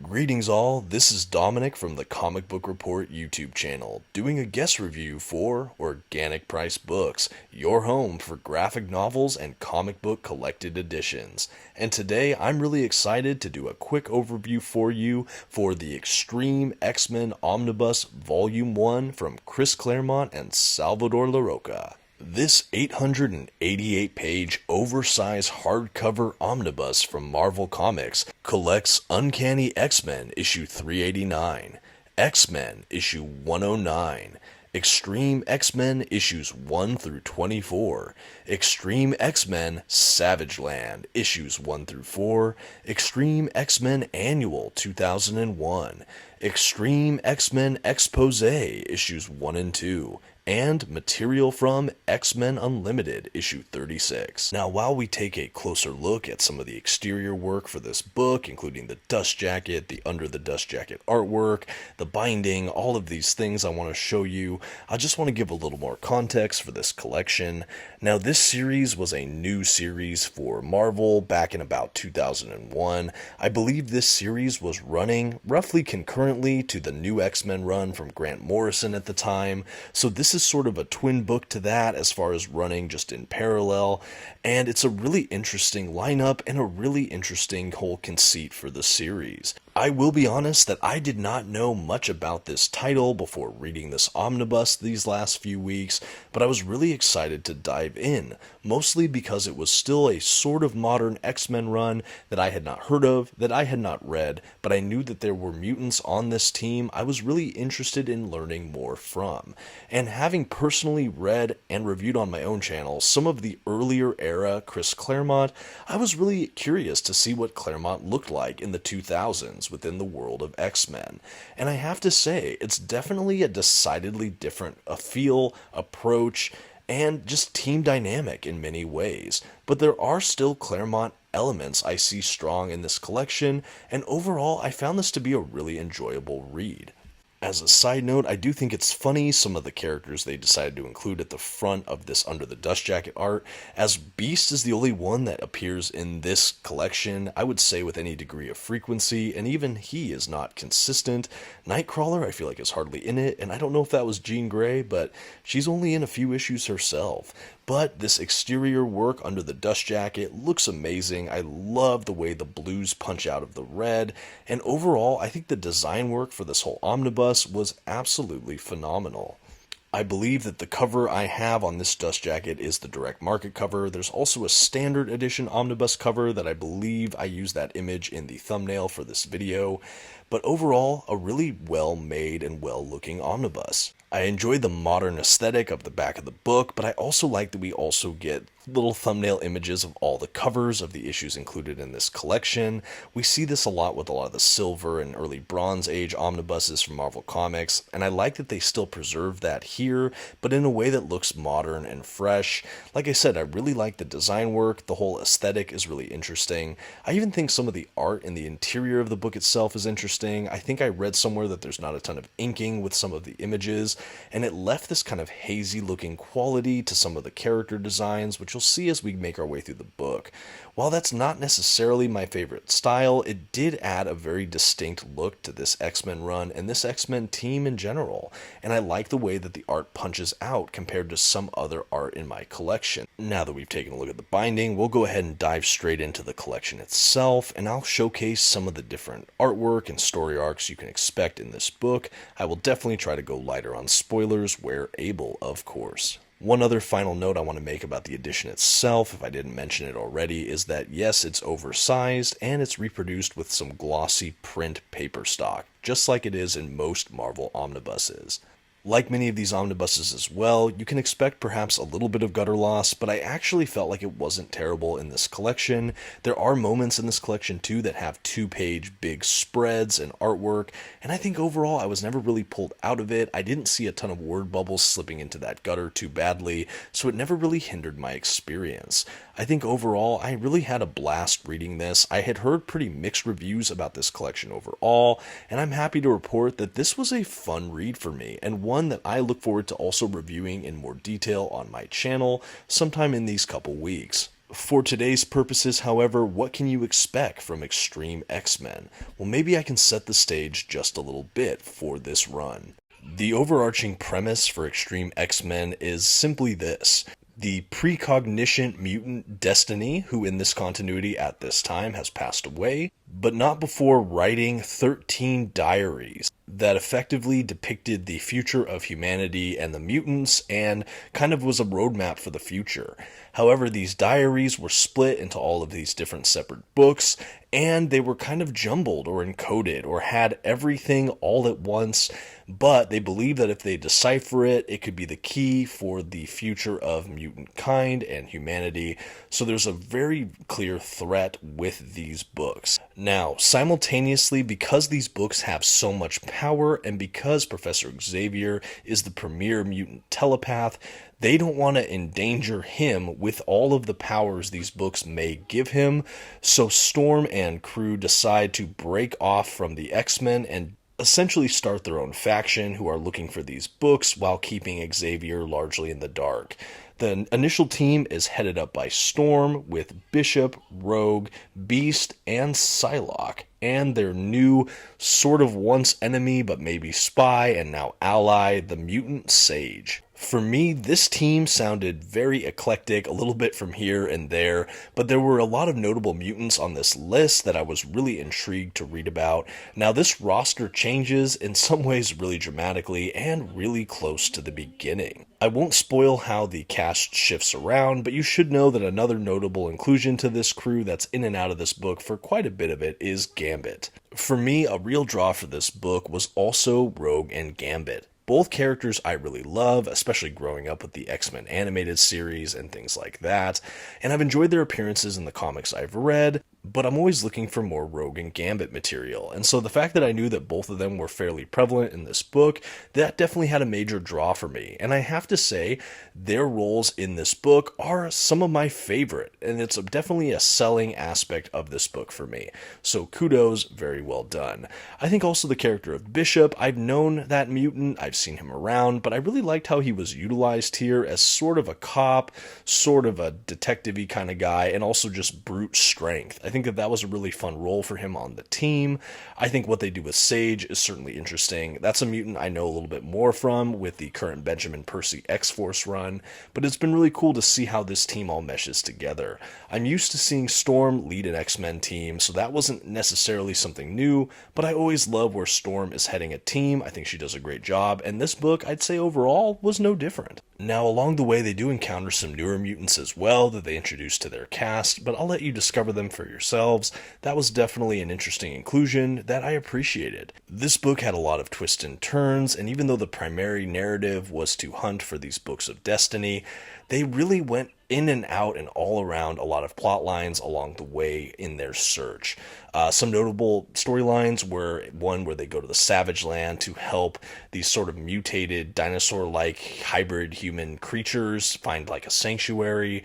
Greetings all, this is Dominic from the Comic Book Report YouTube channel, doing a guest review for Organic Price Books, your home for graphic novels and comic book collected editions. And today I'm really excited to do a quick overview for you for the X-treme X-Men Omnibus Volume 1 from Chris Claremont and Salvador Larroca. This 888-page oversized hardcover omnibus from Marvel Comics collects Uncanny X-Men issue 389, X-Men issue 109, X-treme X-Men issues 1 through 24, X-treme X-Men Savage Land issues 1 through 4, X-treme X-Men Annual 2001, X-treme X-Men Expose issues 1 and 2, and material from X-Men Unlimited, issue 36. Now, while we take a closer look at some of the exterior work for this book, including the dust jacket, the under the dust jacket artwork, the binding, all of these things I want to show you, I just want to give a little more context for this collection. Now, this series was a new series for Marvel back in about 2001. I believe this series was running roughly concurrently to the new X-Men run from Grant Morrison at the time, so this is sort of a twin book to that as far as running just in parallel, and it's a really interesting lineup and a really interesting whole conceit for the series. I will be honest that I did not know much about this title before reading this omnibus these last few weeks, but I was really excited to dive in, mostly because it was still a sort of modern X-Men run that I had not heard of, that I had not read, but I knew that there were mutants on this team I was really interested in learning more from. And having personally read and reviewed on my own channel some of the earlier era Chris Claremont, I was really curious to see what Claremont looked like in the 2000s within the world of X-Men. And I have to say, it's definitely a decidedly different feel, approach, and just team dynamic in many ways. But there are still Claremont elements I see strong in this collection, and overall I found this to be a really enjoyable read. As a side note, I do think it's funny some of the characters they decided to include at the front of this Under the Dust Jacket art, as Beast is the only one that appears in this collection, I would say with any degree of frequency, and even he is not consistent. Nightcrawler I feel like is hardly in it, and I don't know if that was Jean Grey, but she's only in a few issues herself. But this exterior work under the dust jacket looks amazing. I love the way the blues punch out of the red, and overall I think the design work for this whole omnibus was absolutely phenomenal. I believe that the cover I have on this dust jacket is the direct market cover. There's also a standard edition omnibus cover that I believe I used that image in the thumbnail for this video. But overall, a really well made and well looking omnibus. I enjoy the modern aesthetic of the back of the book, but I also like that we also get little thumbnail images of all the covers of the issues included in this collection. We see this a lot with a lot of the Silver and early Bronze Age omnibuses from Marvel Comics, and I like that they still preserve that here, but in a way that looks modern and fresh. Like I said, I really like the design work, the whole aesthetic is really interesting. I even think some of the art in the interior of the book itself is interesting. I think I read somewhere that there's not a ton of inking with some of the images, and it left this kind of hazy looking quality to some of the character designs, which you'll see as we make our way through the book. While that's not necessarily my favorite style, it did add a very distinct look to this X-Men run and this X-Men team in general, and I like the way that the art punches out compared to some other art in my collection. Now that we've taken a look at the binding, we'll go ahead and dive straight into the collection itself, and I'll showcase some of the different artwork and story arcs you can expect in this book. I will definitely try to go lighter on spoilers where able, of course. One other final note I want to make about the edition itself, if I didn't mention it already, is that yes, it's oversized and it's reproduced with some glossy print paper stock, just like it is in most Marvel omnibuses. Like many of these omnibuses as well, you can expect perhaps a little bit of gutter loss, but I actually felt like it wasn't terrible in this collection. There are moments in this collection too that have 2-page big spreads and artwork, and I think overall I was never really pulled out of it. I didn't see a ton of word bubbles slipping into that gutter too badly, so it never really hindered my experience. I think overall I really had a blast reading this. I had heard pretty mixed reviews about this collection overall, and I'm happy to report that this was a fun read for me, and one that I look forward to also reviewing in more detail on my channel sometime in these couple weeks. For today's purposes, however, what can you expect from Extreme X-Men? Well, maybe I can set the stage just a little bit for this run. The overarching premise for Extreme X-Men is simply this. The precognition mutant Destiny, who in this continuity at this time has passed away, but not before writing 13 diaries that effectively depicted the future of humanity and the mutants and kind of was a roadmap for the future. However, these diaries were split into all of these different separate books, and they were kind of jumbled or encoded or had everything all at once, but they believed that if they decipher it, it could be the key for the future of mutant kind and humanity. So there's a very clear threat with these books. Now, simultaneously, because these books have so much power and because Professor Xavier is the premier mutant telepath, they don't want to endanger him with all of the powers these books may give him. So Storm and crew decide to break off from the X-Men and essentially start their own faction who are looking for these books while keeping Xavier largely in the dark. The initial team is headed up by Storm with Bishop, Rogue, Beast, and Psylocke, and their new sort of once enemy but maybe spy and now ally, the mutant Sage. For me, this team sounded very eclectic, a little bit from here and there, but there were a lot of notable mutants on this list that I was really intrigued to read about. Now, this roster changes in some ways really dramatically and really close to the beginning. I won't spoil how the cast shifts around, but you should know that another notable inclusion to this crew that's in and out of this book for quite a bit of it is Gambit. For me, a real draw for this book was also Rogue and Gambit. Both characters I really love, especially growing up with the X-Men animated series and things like that, and I've enjoyed their appearances in the comics I've read, but I'm always looking for more Rogue and Gambit material, and so the fact that I knew that both of them were fairly prevalent in this book, that definitely had a major draw for me, and I have to say, their roles in this book are some of my favorite, and it's definitely a selling aspect of this book for me, so kudos, very well done. I think also the character of Bishop, I've known that mutant, I've seen him around, but I really liked how he was utilized here as sort of a cop, sort of a detective-y kind of guy, and also just brute strength. I think that was a really fun role for him on the team. I think what they do with Sage is certainly interesting. That's a mutant I know a little bit more from with the current Benjamin Percy X-Force run, but it's been really cool to see how this team all meshes together. I'm used to seeing Storm lead an X-Men team, so that wasn't necessarily something new, but I always love where Storm is heading a team. I think she does a great job, and this book, I'd say overall, was no different. Now, along the way, they do encounter some newer mutants as well that they introduce to their cast, but I'll let you discover them for yourselves. That was definitely an interesting inclusion that I appreciated. This book had a lot of twists and turns, and even though the primary narrative was to hunt for these books of destiny, they really went in and out and all around a lot of plot lines along the way in their search. Some notable storylines were one where they go to the Savage Land to help these sort of mutated dinosaur-like hybrid human creatures find like a sanctuary.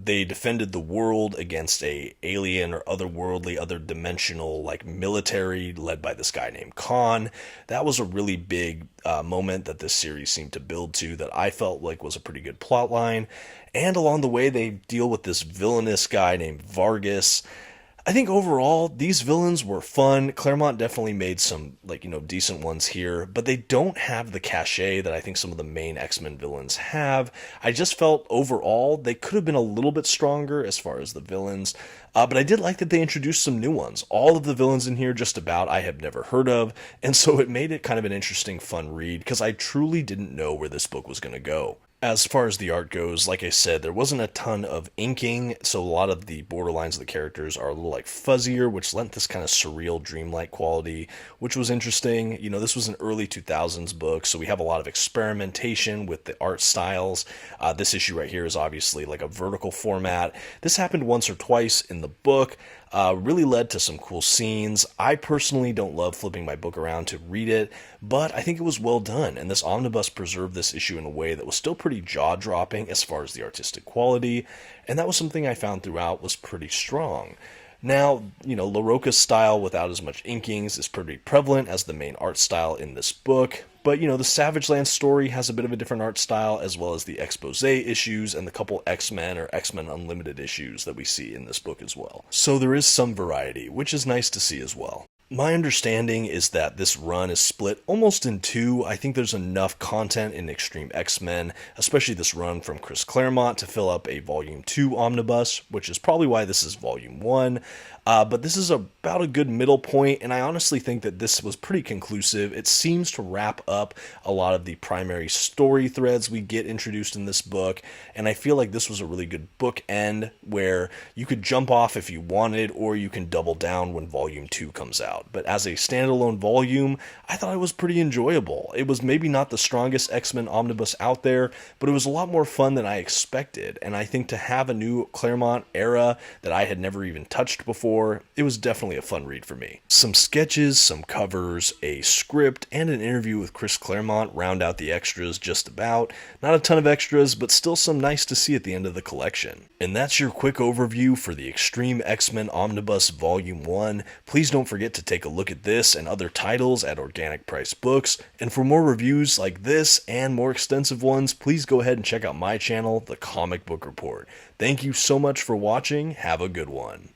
They defended the world against a alien or otherworldly, other dimensional like military led by this guy named Khan. That was a really big moment that this series seemed to build to that I felt like was a pretty good plot line. And along the way, they deal with this villainous guy named Vargas. I think overall, these villains were fun. Claremont definitely made some, decent ones here, but they don't have the cachet that I think some of the main X-Men villains have. I just felt overall they could have been a little bit stronger as far as the villains, but I did like that they introduced some new ones. All of the villains in here, just about, I have never heard of, and so it made it kind of an interesting, fun read, because I truly didn't know where this book was going to go. As far as the art goes, like I said, there wasn't a ton of inking, so a lot of the borderlines of the characters are a little fuzzier, which lent this kind of surreal, dreamlike quality, which was interesting. This was an early 2000s book, so we have a lot of experimentation with the art styles. This issue right here is obviously like a vertical format. This happened once or twice in the book. Really led to some cool scenes. I personally don't love flipping my book around to read it, but I think it was well done, and this omnibus preserved this issue in a way that was still pretty jaw-dropping as far as the artistic quality, and that was something I found throughout was pretty strong. Now, LaRocca's style without as much inkings is pretty prevalent as the main art style in this book, but the Savage Land story has a bit of a different art style, as well as the expose issues and the couple X-Men or X-Men Unlimited issues that we see in this book as well. So there is some variety, which is nice to see as well. My understanding is that this run is split almost in two. I think there's enough content in Extreme X-Men, especially this run from Chris Claremont, to fill up a Volume 2 omnibus, which is probably why this is Volume 1. But this is about a good middle point, and I honestly think that this was pretty conclusive. It seems to wrap up a lot of the primary story threads we get introduced in this book, and I feel like this was a really good bookend where you could jump off if you wanted, or you can double down when Volume 2 comes out. But as a standalone volume, I thought it was pretty enjoyable. It was maybe not the strongest X-Men omnibus out there, but it was a lot more fun than I expected, and I think to have a new Claremont era that I had never even touched before, it was definitely a fun read for me. Some sketches, some covers, a script, and an interview with Chris Claremont round out the extras just about. Not a ton of extras, but still some nice to see at the end of the collection. And that's your quick overview for the Extreme X-Men Omnibus Volume 1. Please don't forget to take a look at this and other titles at Organic Price Books. And for more reviews like this and more extensive ones, please go ahead and check out my channel, The Comic Book Report. Thank you so much for watching. Have a good one.